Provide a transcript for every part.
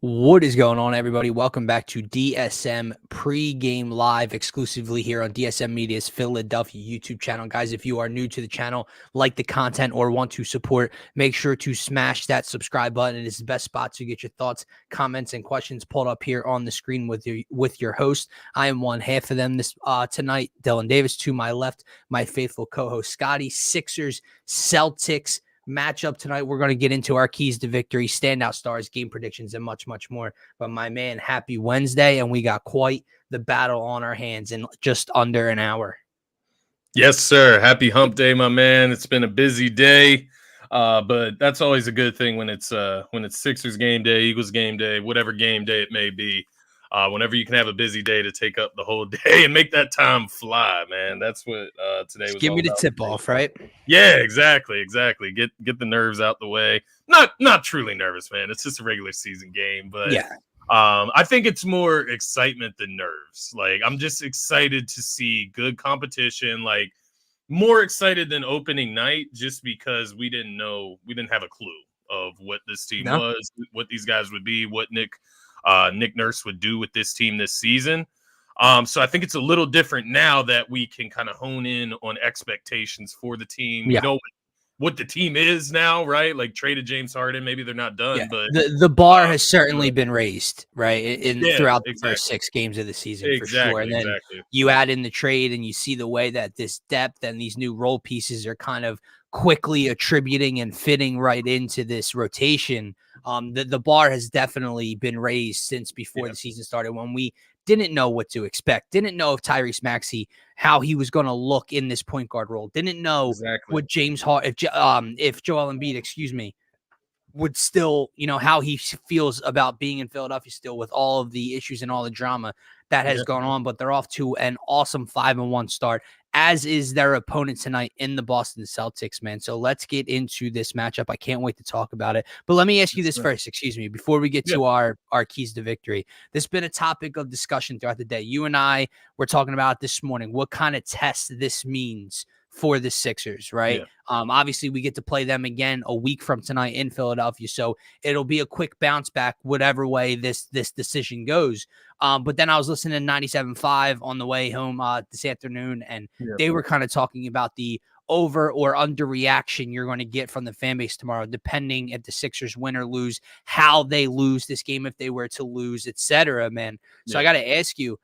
What is going on, everybody? Welcome back to DSM Pre-Game Live exclusively here on DSM-Media's Philadelphia YouTube channel. Guys, if you are new to the channel, like the content, or want to support, make sure to smash that subscribe button. It is the best spot to get your thoughts, comments, and questions pulled up here on the screen with your host. I am one half of them tonight, Dylan Davis. To my left, my faithful co-host, Scotty. Sixers, Celtics matchup tonight. We're going to get into our keys to victory, standout stars, game predictions, and much, much more. But my man, happy Wednesday, and we got quite the battle on our hands in just under an hour. Yes, sir. Happy hump day, my man. It's been a busy day, but that's always a good thing when it's Sixers game day, Eagles game day, whatever game day it may be. Whenever you can have a busy day to take up the whole day and make that time fly, man. That's what today was. Give me the tip off, right? Yeah, exactly. Get the nerves out the way. Not truly nervous, man. It's just a regular season game, but yeah. I think it's more excitement than nerves. Like, I'm just excited to see good competition. Like, more excited than opening night, just because we didn't have a clue of what this team was, what these guys would be, what Nick Nurse would do with this team this season. So I think it's a little different now that we can kind of hone in on expectations for the team. Yeah. We know what the team is now, right? Like, traded James Harden. Maybe they're not done, but the bar has certainly been raised, right? Throughout the first 6 games of the season, for sure. And then you add in the trade, and you see the way that this depth and these new role pieces are kind of quickly attributing and fitting right into this rotation. The bar has definitely been raised since before the season started, when we didn't know what to expect, didn't know if Tyrese Maxey, how he was going to look in this point guard role, didn't know what James Harden, if Joel Embiid, would still, how he feels about being in Philadelphia still, with all of the issues and all the drama that has gone on. But they're off to an awesome 5-1 start, as is their opponent tonight in the Boston Celtics, man. So let's get into this matchup. I can't wait to talk about it. But let me ask you this first, before we get to our keys to victory. This has been a topic of discussion throughout the day. You and I were talking about this morning, what kind of test this means for the Sixers, right? Yeah. Obviously, we get to play them again a week from tonight in Philadelphia, so it'll be a quick bounce back, whatever way this decision goes. But then I was listening to 97.5 on the way home this afternoon, and they were kind of talking about the over or under reaction you're going to get from the fan base tomorrow, depending if the Sixers win or lose, how they lose this game, if they were to lose, etc., man. So I got to ask you,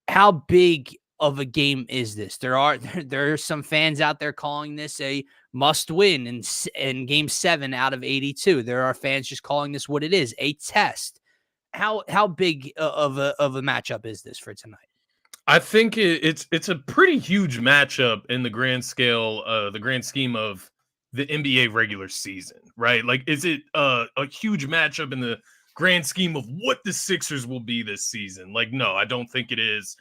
how big of a game is this? There are some fans out there calling this a must win in game 7 out of 82. There are fans just calling this what it is, a test. How big of a matchup is this for tonight? I think it's a pretty huge matchup in the grand scheme of the NBA regular season, right? Like, is it a huge matchup in the grand scheme of what the Sixers will be this season? Like, no, I don't think it is.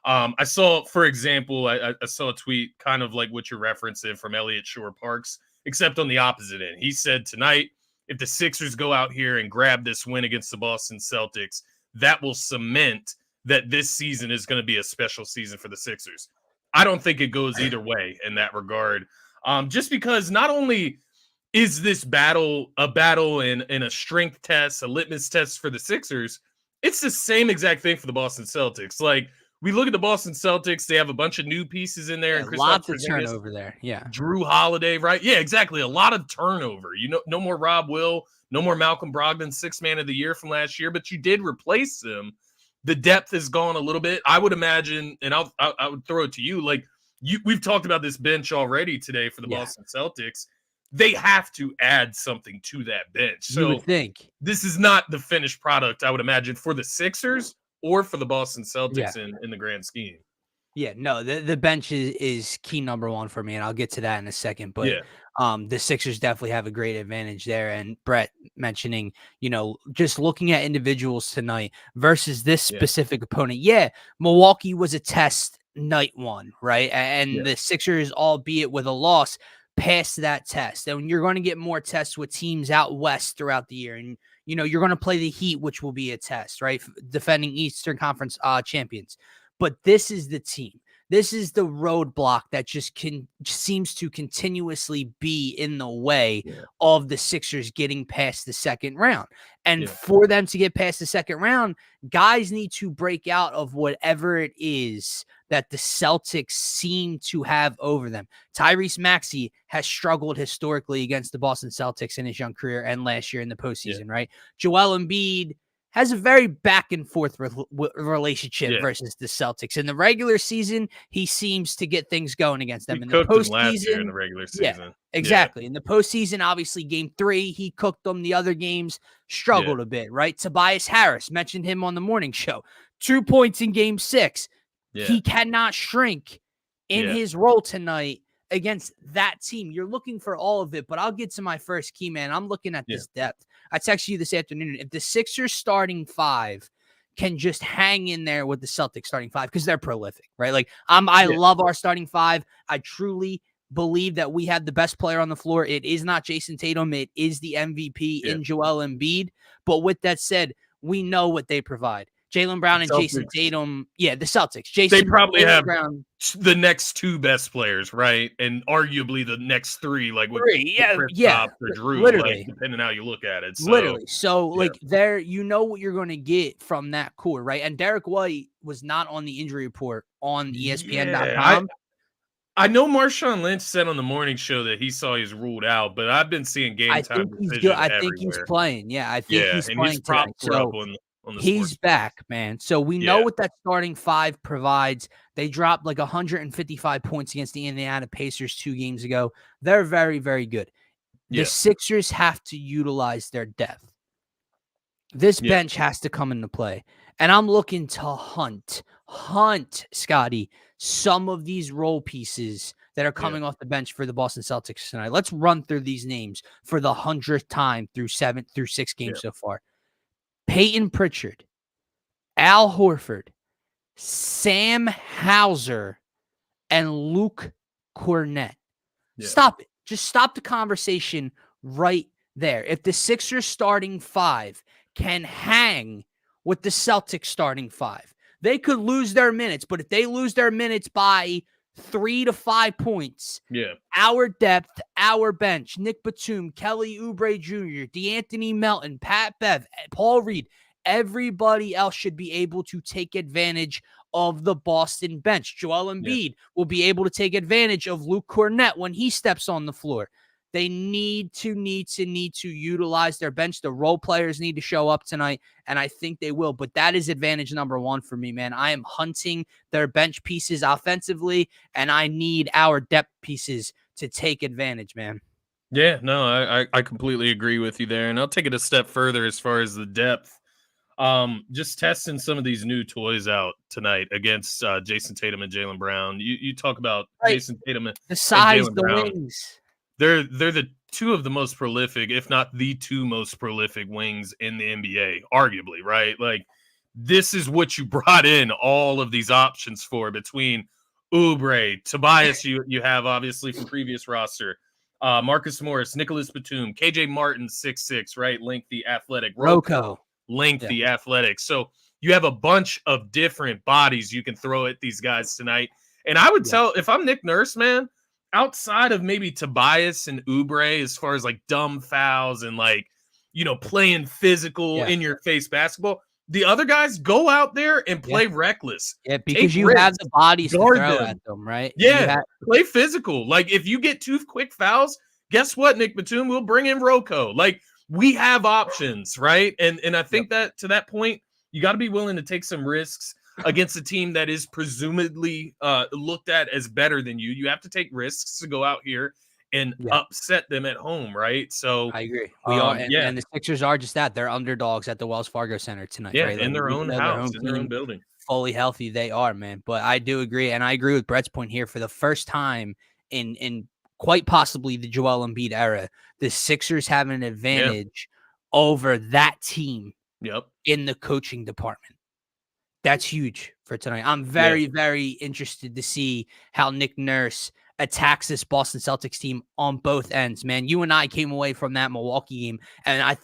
I saw, for example, I saw a tweet kind of like what you're referencing from Elliot Shore-Parks, except on the opposite end. He said tonight, if the Sixers go out here and grab this win against the Boston Celtics, that will cement that this season is going to be a special season for the Sixers. I don't think it goes either way in that regard. Just because not only is this battle a battle and a strength test, a litmus test for the Sixers, it's the same exact thing for the Boston Celtics. Like, we look at the Boston Celtics, they have a bunch of new pieces in there. And lots of turnover there. Yeah. Drew Holiday, right? Yeah, exactly. A lot of turnover. No more Rob Will, no more Malcolm Brogdon, 6th man of the year from last year, but you did replace him. The depth has gone a little bit. I would imagine, and I would throw it to you, like, we've talked about this bench already today for the Boston Celtics. They have to add something to that bench. So you would think this is not the finished product, I would imagine, for the Sixers or for the Boston Celtics in the grand scheme. Yeah, no, the bench is key number one for me, and I'll get to that in a second. But the Sixers definitely have a great advantage there. And Brett mentioning, just looking at individuals tonight versus this specific opponent. Yeah, Milwaukee was a test night 1, right? And the Sixers, albeit with a loss, passed that test. And you're going to get more tests with teams out west throughout the year. And, you're going to play the Heat, which will be a test, right? Defending Eastern Conference champions. But this is the team This is the roadblock that seems to continuously be in the way of the Sixers getting past the second round. And for them to get past the second round, guys need to break out of whatever it is that the Celtics seem to have over them. Tyrese Maxey has struggled historically against the Boston Celtics in his young career and last year in the postseason, right? Joel Embiid has a very back and forth relationship versus the Celtics. In the regular season, he seems to get things going against them. He in cooked the them last year in the regular season. Exactly. In the postseason, obviously, game 3, he cooked them. The other games struggled a bit, right? Tobias Harris, mentioned him on the morning show. 2 points in game 6. He cannot shrink in his role tonight against that team. You're looking for all of it, but I'll get to my first key, man. I'm looking at this depth. I texted you this afternoon. If the Sixers starting 5 can just hang in there with the Celtics starting 5, because they're prolific, right? Like I love our starting 5. I truly believe that we have the best player on the floor. It is not Jason Tatum. It is the MVP in Joel Embiid. But with that said, we know what they provide. Jaylen Brown and Jason Tatum. Yeah, the Celtics. They probably have the next 2 best players, right? And arguably the next 3, like with Kristaps or Drew, literally, like, depending on how you look at it. So, literally. So, like, there, you know what you're going to get from that core, right? And Derek White was not on the injury report on ESPN.com. I know Marshawn Lynch said on the morning show that he saw he's ruled out, but I've been seeing game time decision everywhere. I think he's playing. Yeah, I think he's playing. He's propped up on he's back, man. So we know what that starting 5 provides. They dropped like 155 points against the Indiana Pacers 2 games ago. They're very, very good. The Sixers have to utilize their depth. This bench has to come into play. And I'm looking to hunt, Scotty, some of these role pieces that are coming off the bench for the Boston Celtics tonight. Let's run through these names for the 100th time through 6 games so far. Peyton Pritchard, Al Horford, Sam Hauser, and Luke Cornett. Stop it. Just stop the conversation right there. If the Sixers starting 5 can hang with the Celtics starting 5, they could lose their minutes. But if they lose their minutes by 3 to 5 points, our depth, our bench, Nick Batum, Kelly Oubre Jr., DeAnthony Melton, Pat Bev, Paul Reed, everybody else should be able to take advantage of the Boston bench. Joel Embiid will be able to take advantage of Luke Cornett when he steps on the floor. They need to utilize their bench. The role players need to show up tonight, and I think they will. But that is advantage number 1 for me, man. I am hunting their bench pieces offensively, and I need our depth pieces to take advantage, man. Yeah, no, I completely agree with you there. And I'll take it a step further as far as the depth. Just testing some of these new toys out tonight against Jason Tatum and Jaylen Brown. You talk about Jason Tatum and the size, and the Brown. wings. They're the 2 of the most prolific, if not the 2 most prolific wings in the NBA, arguably, right? Like, this is what you brought in all of these options for between Oubre, Tobias, you have obviously from previous roster, Marcus Morris, Nicholas Batum, KJ Martin, 6'6", right? Lengthy, athletic. Rocco. Lengthy, athletic. So you have a bunch of different bodies you can throw at these guys tonight. And I would tell, if I'm Nick Nurse, man, outside of maybe Tobias and Oubre, as far as like dumb fouls and like, playing physical in your face basketball, the other guys go out there and play reckless. Yeah, because you have the bodies to throw at them, right? Yeah, play physical. Like, if you get 2 quick fouls, guess what, Nick Batum? We'll bring in Rocco. Like, we have options, right? And I think that to that point, you got to be willing to take some risks against a team that is presumably looked at as better than you. You have to take risks to go out here and upset them at home, right? So I agree. We are, and the Sixers are just that. They're underdogs at the Wells Fargo Center tonight. Yeah, right? in their own house, in their own building. Fully healthy, they are, man. But I do agree, and I agree with Brett's point here. For the first time in quite possibly the Joel Embiid era, the Sixers have an advantage over that team in the coaching department. That's huge for tonight. I'm very, very interested to see how Nick Nurse attacks this Boston Celtics team on both ends, man. You and I came away from that Milwaukee game, and I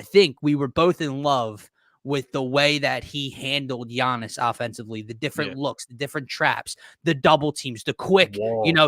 think we were both in love with the way that he handled Giannis offensively, the different looks, the different traps, the double teams, the quick,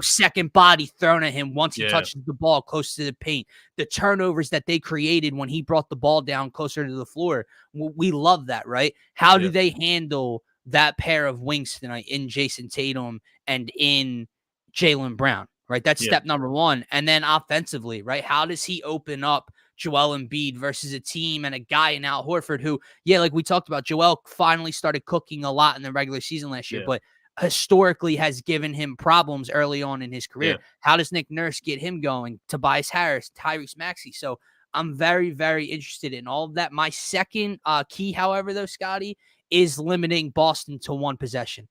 second body thrown at him once he touches the ball close to the paint, the turnovers that they created when he brought the ball down closer to the floor. We love that, right? How do they handle that pair of wings tonight in Jason Tatum and in Jaylen Brown, right? That's step number one. And then offensively, right? How does he open up Joel Embiid versus a team and a guy in Al Horford who, like we talked about, Joel finally started cooking a lot in the regular season last year, but historically has given him problems early on in his career. How does Nick Nurse get him going? Tobias Harris, Tyrese Maxey. So I'm very, very interested in all of that. My second key, however, though, Scotty, is limiting Boston to one possession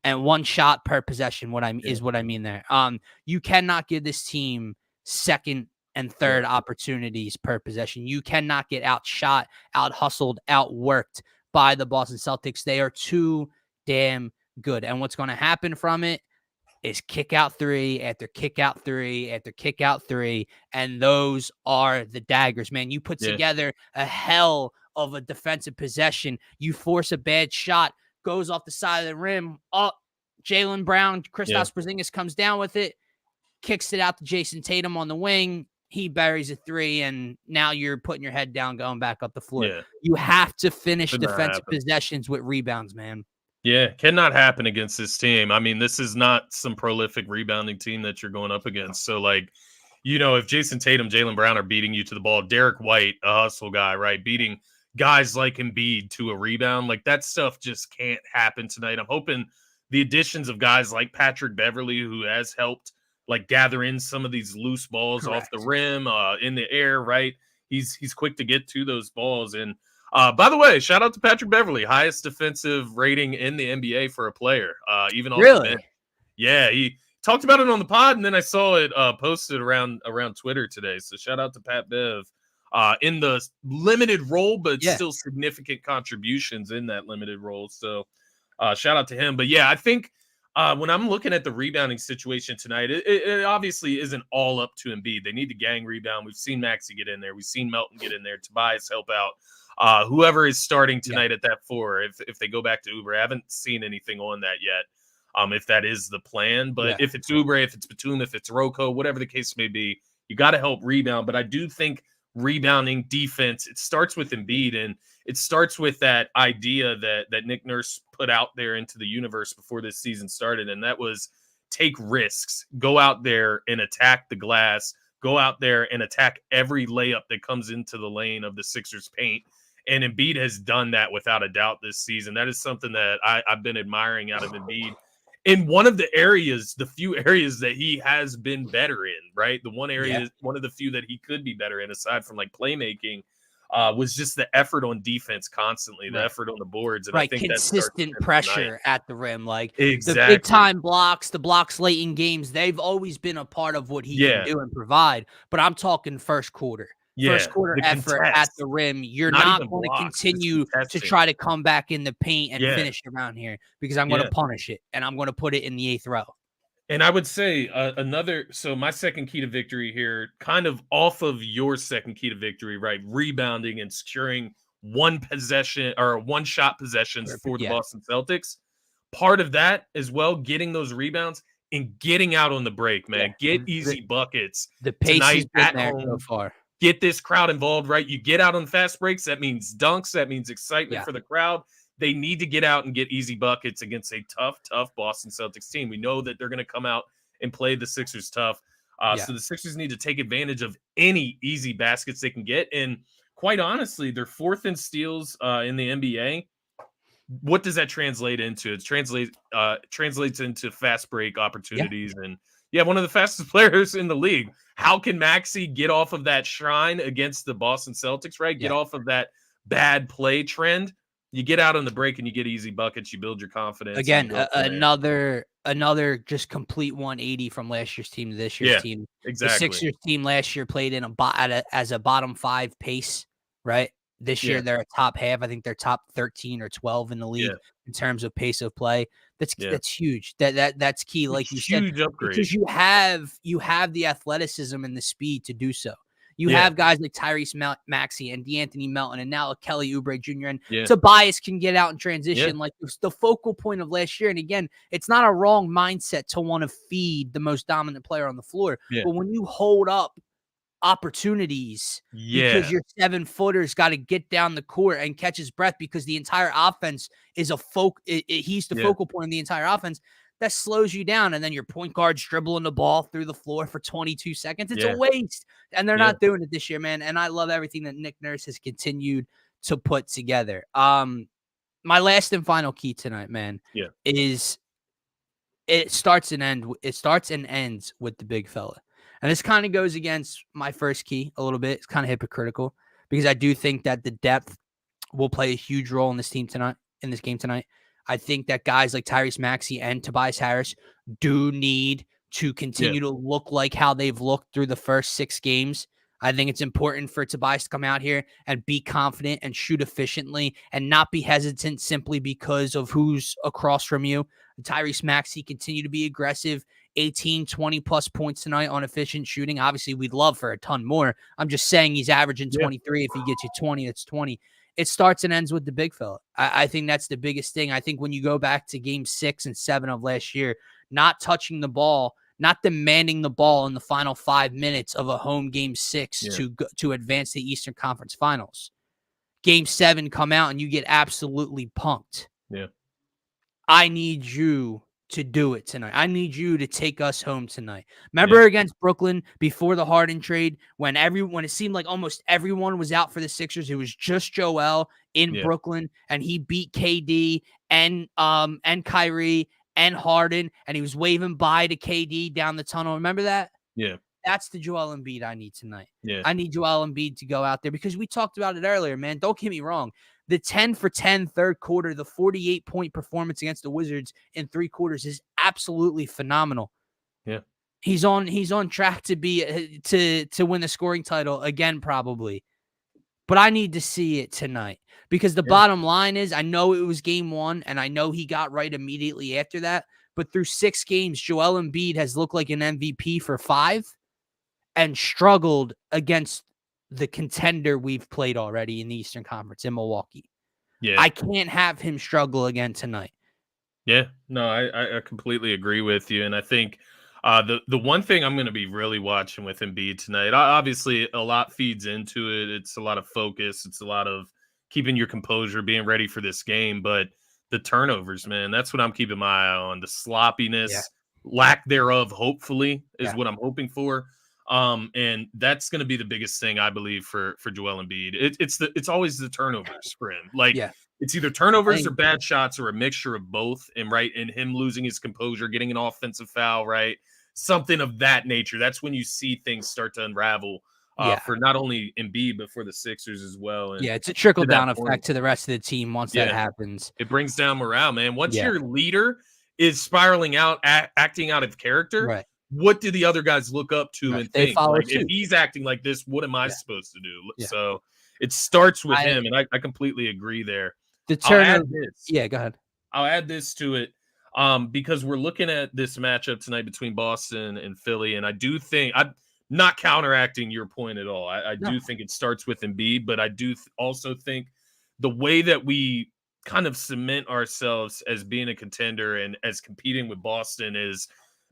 and one shot per possession. Is what I mean there. You cannot give this team second and third opportunities per possession. You cannot get outshot, out-hustled, outworked by the Boston Celtics. They are too damn good. And what's going to happen from it is kick out three after kick out three after kick out three. And those are the daggers, man. You put together a hell of a defensive possession. You force a bad shot, goes off the side of the rim. Jaylen Brown, Kristaps Porzingis comes down with it, kicks it out to Jason Tatum on the wing. He buries a three, and now you're putting your head down, going back up the floor. You have to finish defensive possessions with rebounds, man. Yeah, cannot happen against this team. I mean, this is not some prolific rebounding team that you're going up against. So, if Jason Tatum, Jaylen Brown are beating you to the ball, Derek White, a hustle guy, right, beating guys like Embiid to a rebound, that stuff just can't happen tonight. I'm hoping the additions of guys like Patrick Beverley, who has helped gather in some of these loose balls off the rim, in the air, right? He's quick to get to those balls. And by the way, shout out to Patrick Beverley, highest defensive rating in the NBA for a player, even off the bench. Yeah, he talked about it on the pod, and then I saw it posted around Twitter today. So shout out to Pat Bev in the limited role, but still significant contributions in that limited role. So shout out to him. But I think when I'm looking at the rebounding situation tonight, it obviously isn't all up to Embiid. They need to gang rebound. We've seen Maxey get in there. We've seen Melton get in there. Tobias help out. Whoever is starting tonight at that four, if they go back to Oubre, I haven't seen anything on that yet. If that is the plan, but if it's Oubre, if it's Batum, if it's Rocco, whatever the case may be, you got to help rebound. But I do think rebounding defense, it starts with Embiid, and it starts with that idea that Nick Nurse put out there into the universe before this season started, and that was take risks, go out there and attack the glass, go out there and attack every layup that comes into the lane of the Sixers paint. And Embiid has done that without a doubt this season. That is something that I've been admiring out of Embiid. In one of the few areas that he has been better in, right? The one area, one of the few that he could be better in, aside from playmaking, was just the effort on defense constantly, the effort on the boards. And I think consistent pressure at the rim, exactly. The big time blocks, the blocks late in games, they've always been a part of what he can do and provide. But I'm talking first quarter. First quarter effort at the rim. You're not going to continue to try to come back in the paint and finish around here, because I'm going to punish it and I'm going to put it in the eighth row. And I would say so my second key to victory here, kind of off of your second key to victory, right? Rebounding and securing one possession or one shot possessions for the Boston Celtics. Part of that as well, getting those rebounds and getting out on the break, man. Get easy buckets. The pace has been there so far. Get this crowd involved, right? You get out on fast breaks. That means dunks. That means excitement for the crowd. They need to get out and get easy buckets against a tough Boston Celtics team. We know that they're going to come out and play the Sixers tough. So the Sixers need to take advantage of any easy baskets they can get. And quite honestly, they're fourth in steals in the NBA. What does that translate into? It translates into fast break opportunities. And one of the fastest players in the league. How can Maxey get off of that shrine against the Boston Celtics, right? Get off of that bad play trend. You get out on the break and you get easy buckets. You build your confidence. Again, another just complete 180 from last year's team to this year's team. Exactly. The Sixers team last year played in as a bottom 5 pace, right? This year they're a top half. I think they're top 13 or 12 in the league in terms of pace of play. That's huge. That's key. Like you said, huge upgrade, because you have the athleticism and the speed to do so. You have guys like Tyrese Maxey and DeAnthony Melton and now Kelly Oubre Jr. and Tobias can get out in transition. Like it was the focal point of last year. And again, it's not a wrong mindset to want to feed the most dominant player on the floor. But when you hold up opportunities because your 7-footer's got to get down the court and catch his breath because the entire offense is he's the focal point of the entire offense, that slows you down. And then your point guard's dribbling the ball through the floor for 22 seconds. It's a waste. And they're not doing it this year, man. And I love everything that Nick Nurse has continued to put together. My last and final key tonight, man, is it starts and ends with the big fella. And this kind of goes against my first key a little bit. It's kind of hypocritical because I do think that the depth will play a huge role in this game tonight. I think that guys like Tyrese Maxey and Tobias Harris do need to continue to look like how they've looked through the first 6 games. I think it's important for Tobias to come out here and be confident and shoot efficiently and not be hesitant simply because of who's across from you. Tyrese Maxey continue to be aggressive, 18, 20-plus points tonight on efficient shooting. Obviously, we'd love for a ton more. I'm just saying he's averaging 23. If he gets you 20, it's 20. It starts and ends with the big fella. I think that's the biggest thing. I think when you go back to game 6 and 7 of last year, not touching the ball, not demanding the ball in the final 5 minutes of a home game 6 to advance the Eastern Conference Finals. Game 7 come out and you get absolutely punked. Yeah. I need you to do it tonight. I need you to take us home tonight. Remember against Brooklyn before the Harden trade when it seemed like almost everyone was out for the Sixers. It was just Joel in Brooklyn and he beat KD and Kyrie and Harden and he was waving bye to KD down the tunnel. Remember that? Yeah. That's the Joel Embiid I need tonight. Yeah. I need Joel Embiid to go out there because we talked about it earlier, man. Don't get me wrong. The 10 for 10 third quarter, the 48-point performance against the Wizards in 3 quarters is absolutely phenomenal. Yeah. He's on track to be to win the scoring title again, probably. But I need to see it tonight because the bottom line is I know it was game 1 and I know he got right immediately after that. But through 6 games, Joel Embiid has looked like an MVP for 5 and struggled against the contender we've played already in the Eastern Conference in Milwaukee. Yeah. I can't have him struggle again tonight. Yeah, no, I completely agree with you. And I think the one thing I'm going to be really watching with Embiid tonight, obviously a lot feeds into it. It's a lot of focus. It's a lot of keeping your composure, being ready for this game. But the turnovers, man, that's what I'm keeping my eye on. The sloppiness, lack thereof, hopefully, is what I'm hoping for. And that's going to be the biggest thing I believe for Joel Embiid. It's always the turnovers for him. Like it's either turnovers or bad shots or a mixture of both. And him losing his composure, getting an offensive foul, right? Something of that nature. That's when you see things start to unravel for not only Embiid but for the Sixers as well. And it's a trickle down effect to the rest of the team once that happens. It brings down morale, man. Once your leader is spiraling out, acting out of character. Right. What do the other guys look up to and think? Like, if he's acting like this, what am I supposed to do? Yeah. So it starts with him, and I completely agree there. Go ahead. I'll add this to it because we're looking at this matchup tonight between Boston and Philly, and I do think I'm not counteracting your point at all. I do think it starts with Embiid, but I do also think the way that we kind of cement ourselves as being a contender and as competing with Boston is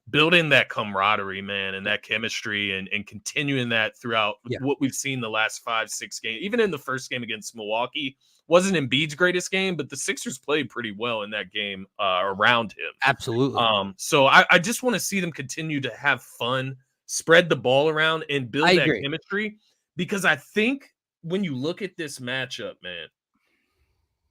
building that camaraderie, man, and that chemistry and continuing that throughout what we've seen the last 5-6 games. Even in the first game against Milwaukee, wasn't Embiid's greatest game, but the Sixers played pretty well in that game around him. Absolutely. So I just want to see them continue to have fun, spread the ball around, and build that chemistry. Because I think when you look at this matchup, man,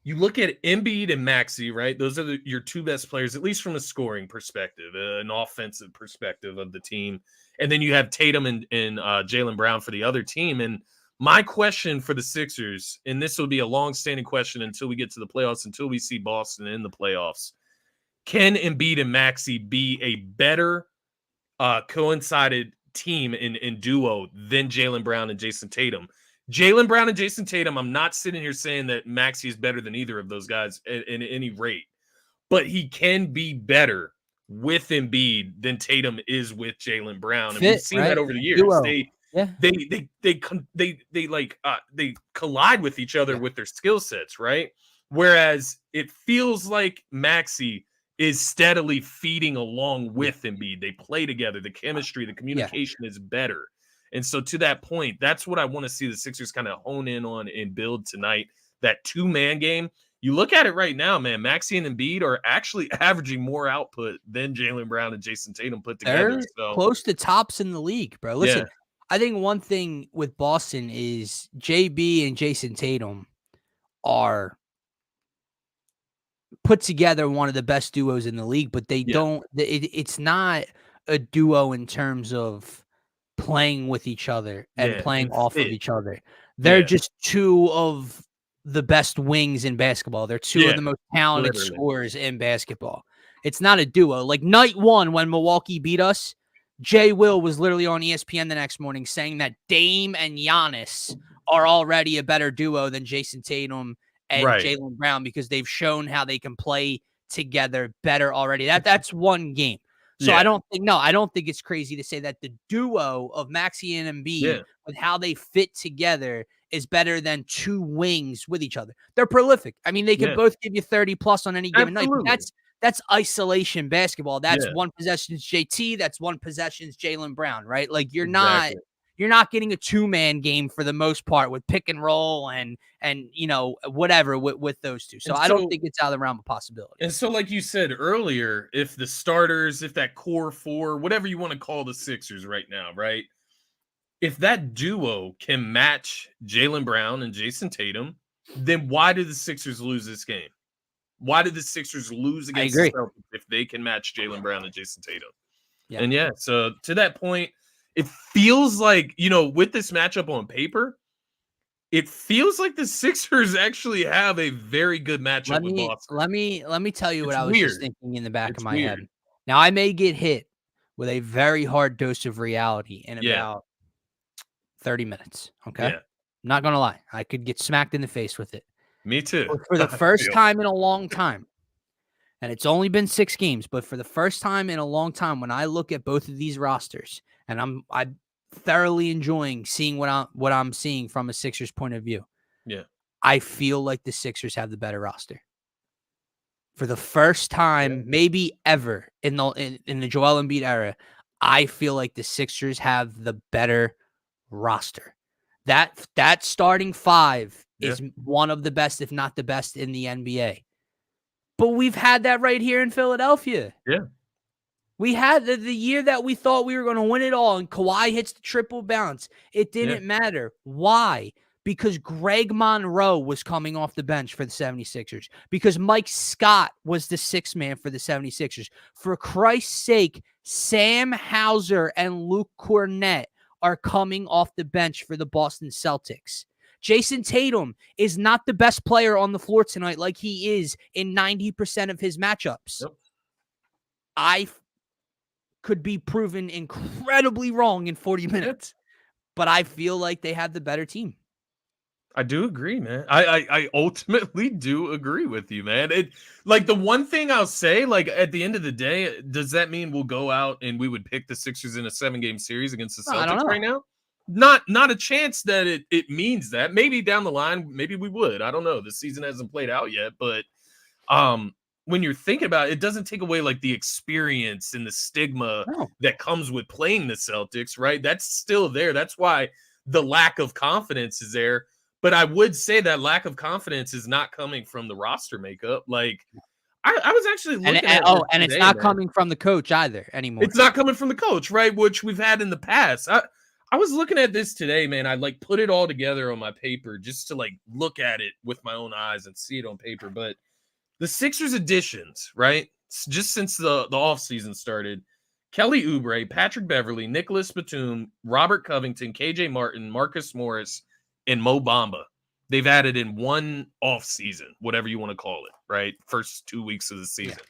you look at Embiid and Maxey, right? Those are your 2 best players, at least from a scoring perspective, an offensive perspective of the team. And then you have Tatum and Jaylen Brown for the other team. And my question for the Sixers, and this will be a long-standing question until we get to the playoffs, until we see Boston in the playoffs, can Embiid and Maxey be a better coincided team in duo than Jaylen Brown and Jason Tatum? Jaylen Brown and Jason Tatum, I'm not sitting here saying that Maxey is better than either of those guys in any rate, but he can be better with Embiid than Tatum is with Jaylen Brown. And we've seen that over the years. they collide with each other with their skill sets, right? Whereas it feels like Maxey is steadily feeding along with Embiid. They play together. The chemistry, the communication is better. And so to that point, that's what I want to see the Sixers kind of hone in on and build tonight. That two-man game. You look at it right now, man, Maxey and Embiid are actually averaging more output than Jaylen Brown and Jason Tatum put together. They're close to tops in the league, bro. Listen, I think one thing with Boston is JB and Jason Tatum are put together one of the best duos in the league, but they don't it's not a duo in terms of playing with each other and playing off of each other. They're just two of the best wings in basketball. They're two of the most talented scorers in basketball. It's not a duo. Like night one when Milwaukee beat us, Jay Will was literally on ESPN the next morning saying that Dame and Giannis are already a better duo than Jason Tatum and Jaylen Brown because they've shown how they can play together better already. That's one game. So I don't think it's crazy to say that the duo of Maxey and Embiid with how they fit together is better than two wings with each other. They're prolific. I mean, they can both give you 30 plus on any given night. But that's isolation basketball. That's one possession's JT. That's one possession's Jaylen Brown, right? Like you're not getting a two-man game for the most part with pick and roll and whatever with those two. So I don't think it's out of the realm of possibility. And so, like you said earlier, if the starters, if that core four, whatever you want to call the Sixers right now, right? If that duo can match Jaylen Brown and Jason Tatum, then why do the Sixers lose this game? Why did the Sixers lose against the Celtics if they can match Jaylen Brown and Jason Tatum? Yeah. And so to that point, it feels like, with this matchup on paper, it feels like the Sixers actually have a very good matchup with Boston. Let me tell you what I was just thinking in the back of my head. Now, I may get hit with a very hard dose of reality in about 30 minutes, okay? Yeah. Not going to lie. I could get smacked in the face with it. Me too. But for the first time in a long time, and it's only been 6 games, but for the first time in a long time, when I look at both of these rosters, and I'm thoroughly enjoying seeing what I'm seeing from a Sixers point of view. Yeah. I feel like the Sixers have the better roster. For the first time, maybe ever in the Joel Embiid era, I feel like the Sixers have the better roster. That starting 5 is one of the best, if not the best, in the NBA. But we've had that right here in Philadelphia. Yeah. We had the year that we thought we were going to win it all, and Kawhi hits the triple bounce. It didn't matter. Why? Because Greg Monroe was coming off the bench for the 76ers. Because Mike Scott was the 6th man for the 76ers. For Christ's sake, Sam Hauser and Luke Cornett are coming off the bench for the Boston Celtics. Jason Tatum is not the best player on the floor tonight like he is in 90% of his matchups. Yep. I could be proven incredibly wrong in 40 minutes, but I feel like they have the better team. I do agree, man. I ultimately do agree with you, man. It like the one thing I'll say, like at the end of the day, does that mean we'll go out and we would pick the Sixers in a 7-game series against the Celtics right now? Not a chance that it means that. Maybe down the line, maybe we would. I don't know. The season hasn't played out yet, but when you're thinking about it, it doesn't take away like the experience and the stigma that comes with playing the Celtics, right? That's still there. That's why the lack of confidence is there. But I would say that lack of confidence is not coming from the roster makeup. Like I was actually looking at and it's not coming from the coach either anymore. It's not coming from the coach, right? Which we've had in the past. I was looking at this today, man. I like put it all together on my paper just to like look at it with my own eyes and see it on paper. But the Sixers additions, right? Just since the offseason started, Kelly Oubre, Patrick Beverley, Nicholas Batum, Robert Covington, KJ Martin, Marcus Morris, and Mo Bamba. They've added in one offseason, whatever you want to call it, right? First 2 weeks of the season. Yeah.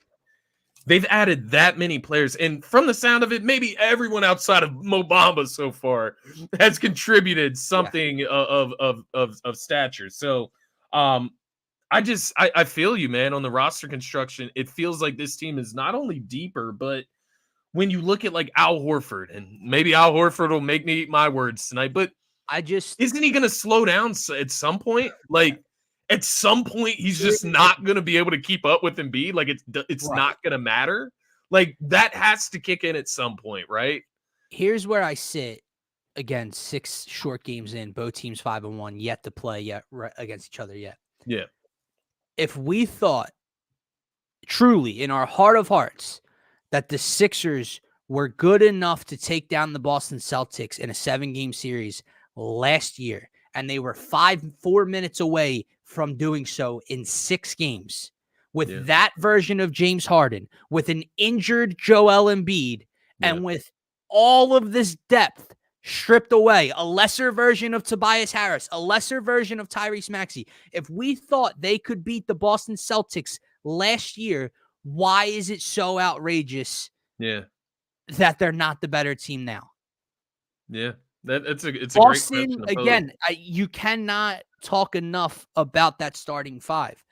They've added that many players. And from the sound of it, maybe everyone outside of Mo Bamba so far has contributed something of stature. So I feel you, man, on the roster construction. It feels like this team is not only deeper, but when you look at like Al Horford, and maybe Al Horford will make me eat my words tonight, but isn't he going to slow down at some point? Like at some point, he's just not going to be able to keep up with Embiid. Like it's not going to matter. Like that has to kick in at some point, right? Here's where I sit. Again, 6 short games in, both teams 5-1, yet to play yet against each other yet. Yeah. If we thought truly in our heart of hearts that the Sixers were good enough to take down the Boston Celtics in a 7-game series last year, and they were 4 minutes away from doing so in 6 games with that version of James Harden, with an injured Joel Embiid, and with all of this depth stripped away, a lesser version of Tobias Harris, a lesser version of Tyrese Maxey. If we thought they could beat the Boston Celtics last year, why is it so outrageous that they're not the better team now? Yeah, it's a Boston, great question. again, you cannot talk enough about that starting 5.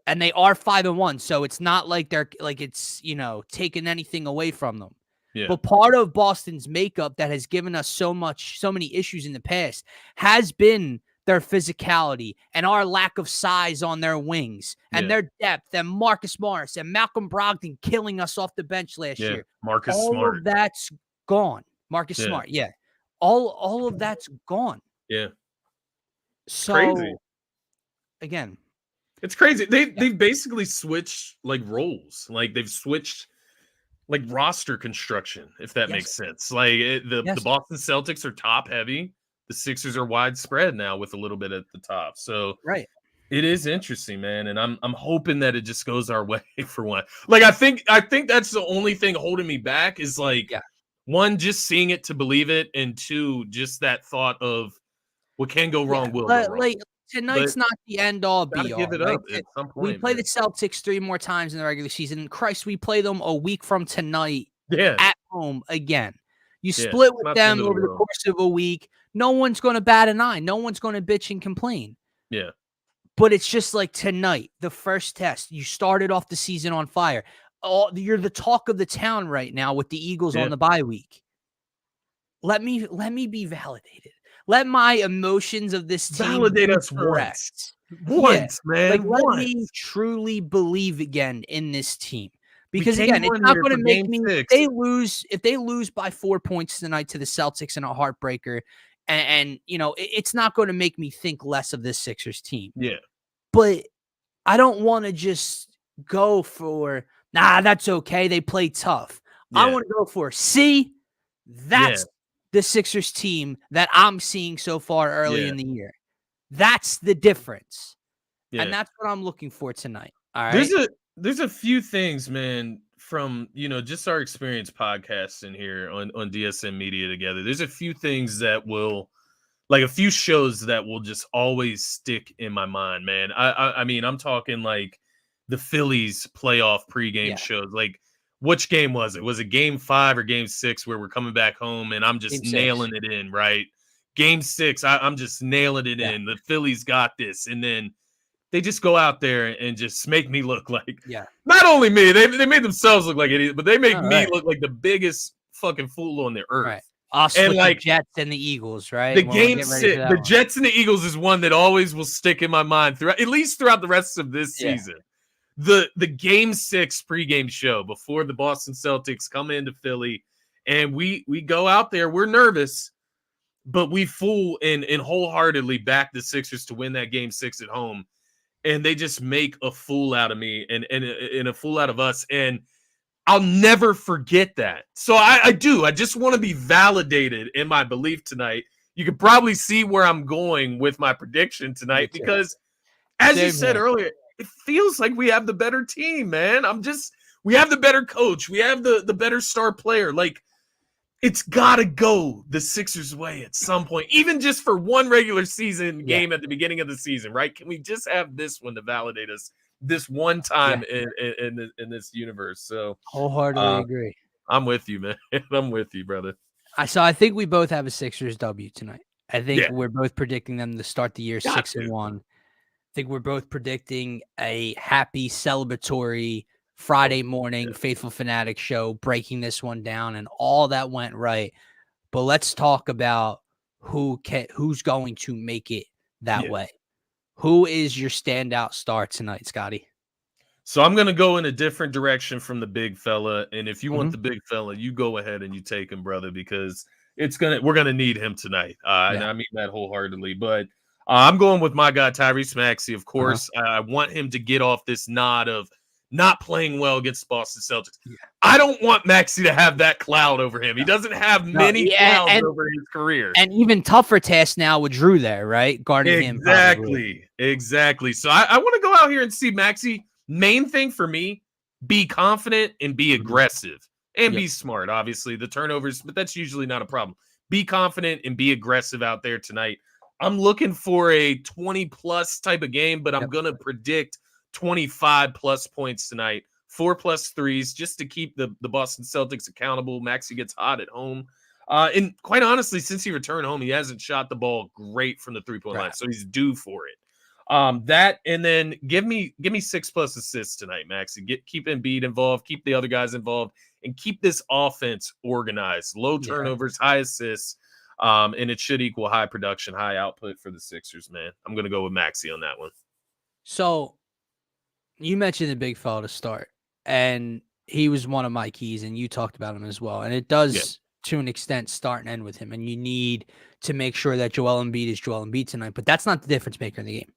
And they are 5-1, so it's not like they're like it's, taking anything away from them. Yeah. But part of Boston's makeup that has given us so many issues in the past has been their physicality and our lack of size on their wings and their depth, and Marcus Morris and Malcolm Brogdon killing us off the bench last year. Marcus all Smart. Of that's gone. Marcus Smart, all of that's gone. Yeah. So crazy. Again, it's crazy. They've basically switched like roles. Like they've switched like roster construction, if that makes sense. Like the Boston Celtics are top heavy. The Sixers are widespread now with a little bit at the top. So it is interesting, man. And I'm hoping that it just goes our way for one. Like I think that's the only thing holding me back is like one, just seeing it to believe it, and 2, just that thought of what can go wrong will go wrong. Like tonight's not the end all be all. Give it up at some point. We play the Celtics 3 more times in the regular season. Christ, we play them a week from tonight at home again. You split with them over the course of a week. No one's going to bat an eye. No one's going to bitch and complain. Yeah. But it's just like tonight, the first test. You started off the season on fire. You're the talk of the town right now with the Eagles on the bye week. Let me be validated. Let my emotions of this team validate us once, man. Like, let me truly believe again in this team. Because again, it's not going to make me. If they lose by 4 points tonight to the Celtics in a heartbreaker, and it's not going to make me think less of this Sixers team. Yeah, but I don't want to just go for that's okay. They play tough. Yeah. I want to go for that's the Sixers team that I'm seeing so far early in the year. That's the difference. Yeah. And that's what I'm looking for tonight. All right. There's a few things, man, from, just our experience podcasting here on DSM-Media together. There's a few things that will, like a few shows that will just always stick in my mind, man. I mean, I'm talking like the Phillies playoff pregame shows. Like, which game was it? Was it game 5 or game 6 where we're coming back home and I'm just nailing it in, right? Game 6, I'm just nailing it in. The Phillies got this. And then they just go out there and just make me look like, not only me, they made themselves look like idiots, but they make me look like the biggest fucking fool on the earth. Right. Also, and like the Jets and the Eagles, right? The game 6, the Jets and the Eagles is one that always will stick in my mind at least throughout the rest of this season. The game 6 pregame show before the Boston Celtics come into Philly, and we go out there, we're nervous, but we full and wholeheartedly back the Sixers to win that game 6 at home. And they just make a fool out of me and a fool out of us. And I'll never forget that. So I just want to be validated in my belief tonight. You can probably see where I'm going with my prediction tonight because, as you said earlier, it feels like we have the better team, man. We have the better coach. We have the better star player. Like, it's got to go the Sixers' way at some point, even just for one regular season game at the beginning of the season, right? Can we just have this one to validate us this one time in this universe? So wholeheartedly agree. I'm with you, man. I'm with you, brother. I think we both have a Sixers W tonight. I think we're both predicting them to start the year 6-1. I think we're both predicting a happy, celebratory Friday morning, Faithful Fanatic show, breaking this one down, and all that went right. But let's talk about who's going to make it that way. Who is your standout star tonight, Scotty? So I'm going to go in a different direction from the big fella. And if you want the big fella, you go ahead and you take him, brother, because we're going to need him tonight. And I mean that wholeheartedly. But I'm going with my guy, Tyrese Maxey. Of course, I want him to get off this knot of not playing well against Boston Celtics. I don't want Maxey to have that cloud over him. He doesn't have many clouds over his career. And even tougher task now with Drew there, right? Guarding him. Exactly. So I want to go out here and see Maxey. Main thing for me, be confident and be aggressive and be smart. Obviously, the turnovers, but that's usually not a problem. Be confident and be aggressive out there tonight. I'm looking for a 20-plus type of game, but I'm going to predict 25-plus points tonight. 4+ threes just to keep the Boston Celtics accountable. Maxey gets hot at home. And quite honestly, since he returned home, he hasn't shot the ball great from the three-point line, so he's due for it. That, and then give me 6+ assists tonight, Maxey. Keep Embiid involved, keep the other guys involved, and keep this offense organized. Low turnovers, high assists, and it should equal high production, high output for the Sixers, man. I'm going to go with Maxey on that one. So you mentioned the big fella to start, and he was one of my keys, and you talked about him as well. And it does, to an extent, start and end with him. And you need to make sure that Joel Embiid is Joel Embiid tonight. But that's not the difference maker in the game.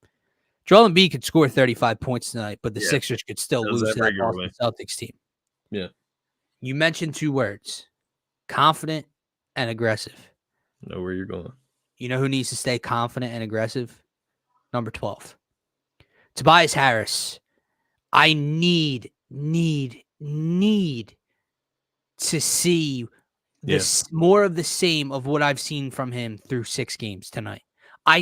Joel Embiid could score 35 points tonight, but the Sixers could still lose to that Boston Celtics team. Yeah. You mentioned 2 words, confident and aggressive. I know where you're going. You know who needs to stay confident and aggressive? Number 12. Tobias Harris. I need to see this more of the same of what I've seen from him through 6 games tonight. I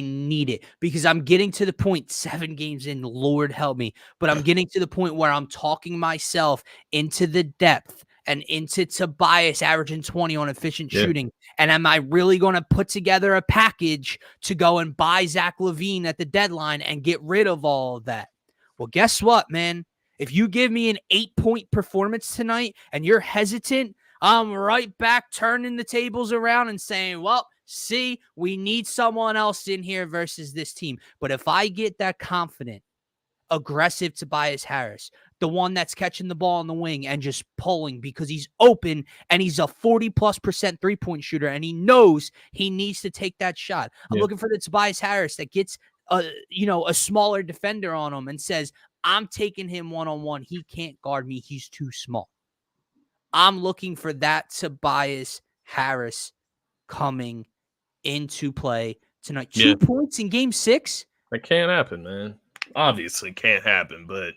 need it because I'm getting to the point 7 games in, Lord help me, but I'm getting to the point where I'm talking myself into the depth and into Tobias averaging 20 on efficient shooting. And am I really going to put together a package to go and buy Zach LaVine at the deadline and get rid of all of that? Well, guess what, man? If you give me an 8-point performance tonight and you're hesitant, I'm right back turning the tables around and saying, well, see, we need someone else in here versus this team. But if I get that confident, aggressive Tobias Harris, the one that's catching the ball on the wing and just pulling because he's open and he's a 40+% three-point shooter and he knows he needs to take that shot. I'm looking for the Tobias Harris that gets a smaller defender on him and says, I'm taking him one-on-one. He can't guard me. He's too small. I'm looking for that Tobias Harris coming into play tonight. 2 points in game 6? That can't happen, man. Obviously can't happen, but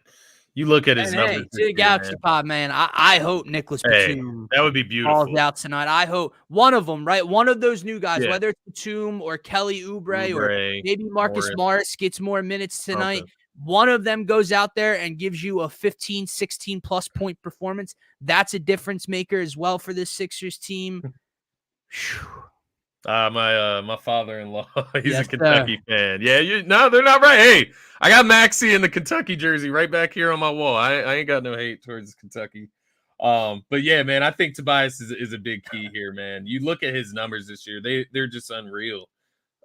you look at his numbers. To the Galaxy Pod, man. I hope Nicholas Batum that would be beautiful. Falls out tonight. I hope one of them, right? One of those new guys, whether it's Batum or Kelly Oubre or maybe Marcus Morris gets more minutes tonight. One of them goes out there and gives you a 15, 16+ point performance. That's a difference maker as well for this Sixers team. My father-in-law, he's a Kentucky fan. Yeah, they're not right. Hey, I got Maxey in the Kentucky jersey right back here on my wall. I ain't got no hate towards Kentucky. But yeah, man, I think Tobias is a big key here, man. You look at his numbers this year; they're just unreal.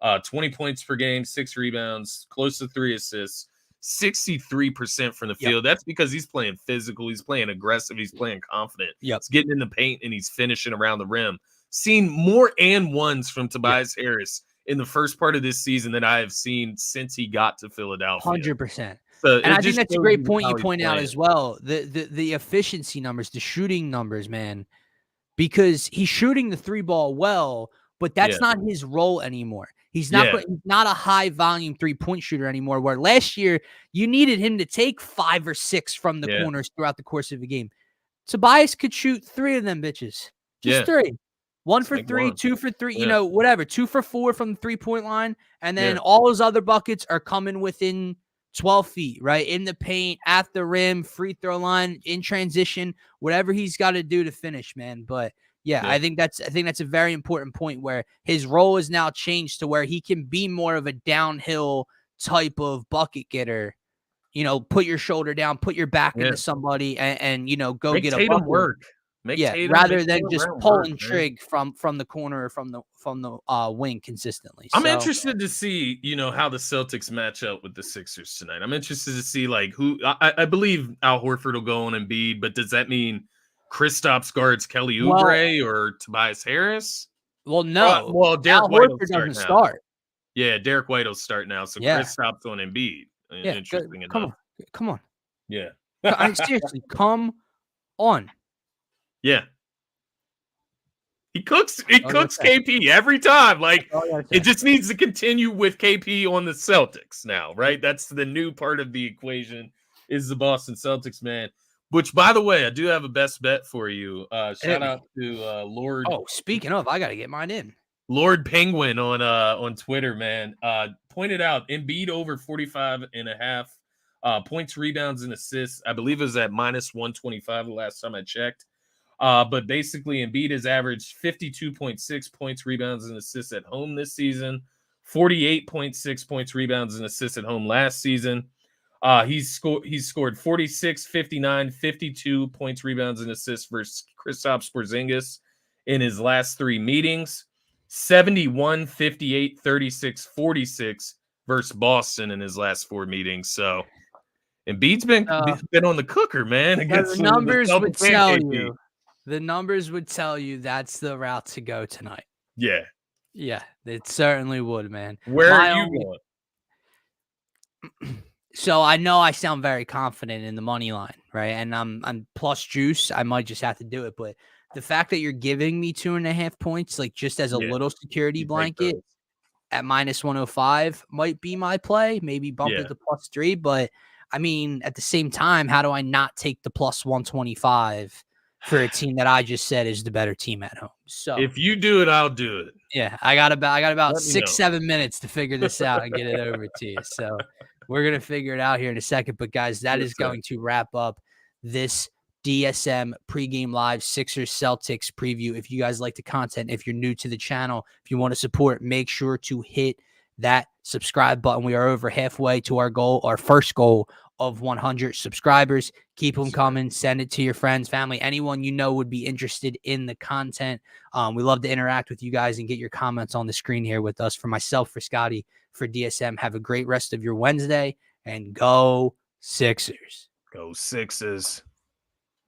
20 points per game, 6 rebounds, close to 3 assists, 63% from the field. That's because he's playing physical, he's playing aggressive, he's playing confident. He's getting in the paint and he's finishing around the rim. Seen more and ones from Tobias Harris in the first part of this season than I have seen since he got to Philadelphia. 100%. And I think that's a great point you point out as well. The efficiency numbers, the shooting numbers, man, because he's shooting the 3 ball well, but that's not his role anymore. He's not a high volume 3-point shooter anymore, where last year you needed him to take 5 or 6 from the corners throughout the course of the game. Tobias could shoot 3 of them bitches. Just 3. 1 for 3, 2 for 3, whatever. 2 for 4 from the 3-point line. And then all those other buckets are coming within 12 feet, right? In the paint, at the rim, free throw line, in transition, whatever he's got to do to finish, man. But I think that's a very important point where his role is now changed to where he can be more of a downhill type of bucket getter put your shoulder down, put your back into somebody, and go make get Tatum a bucket. work. Rather than just pulling trig from the corner or from the wing consistently. I'm interested to see, how the Celtics match up with the Sixers tonight. I'm interested to see who I believe Al Horford will go on Embiid, but does that mean Kristaps guards Kelly Oubre or Tobias Harris? Well, no. Derek White will start. Yeah, Derek White will start now. So Kristaps on Embiid. Interesting enough. Come on. Yeah. Seriously, come on. Yeah. He cooks KP every time. It just needs to continue with KP on the Celtics now, right? That's the new part of the equation is the Boston Celtics, man. Which, by the way, I do have a best bet for you. Shout out to Lord. Oh, speaking of, I got to get mine in. Lord Penguin on Twitter, man, pointed out Embiid over 45.5 points, rebounds, and assists. I believe it was at -125 the last time I checked. But basically, Embiid has averaged 52.6 points, rebounds, and assists at home this season, 48.6 points, rebounds, and assists at home last season. He's scored 46, 59, 52 points, rebounds, and assists versus Kristaps Porzingis in his last 3 meetings. 71, 58, 36, 46 versus Boston in his last 4 meetings. So Embiid's been on the cooker, man. The numbers would tell you. The numbers would tell you that's the route to go tonight. Yeah. Yeah, it certainly would, man. Where are you going? So I know I sound very confident in the money line, right? And I'm plus juice. I might just have to do it. But the fact that you're giving me 2.5 points, just as a little security blanket at -105 might be my play. Maybe bump it to +3. But I mean, at the same time, how do I not take the +125 for a team that I just said is the better team at home? So if you do it, I'll do it. Yeah, I got about 6-7 minutes to figure this out and get it over to you. So we're gonna figure it out here in a second. But guys, that is going to wrap up this DSM pregame live Sixers Celtics preview. If you guys like the content, if you're new to the channel, if you want to support, make sure to hit that subscribe button. We are over halfway to our first goal of 100 subscribers. Keep them coming. Send it to your friends, family, anyone you know would be interested in the content. We love to interact with you guys and get your comments on the screen here with us. For myself, for Scotty, for DSM, have a great rest of your Wednesday, and go Sixers. Go Sixers.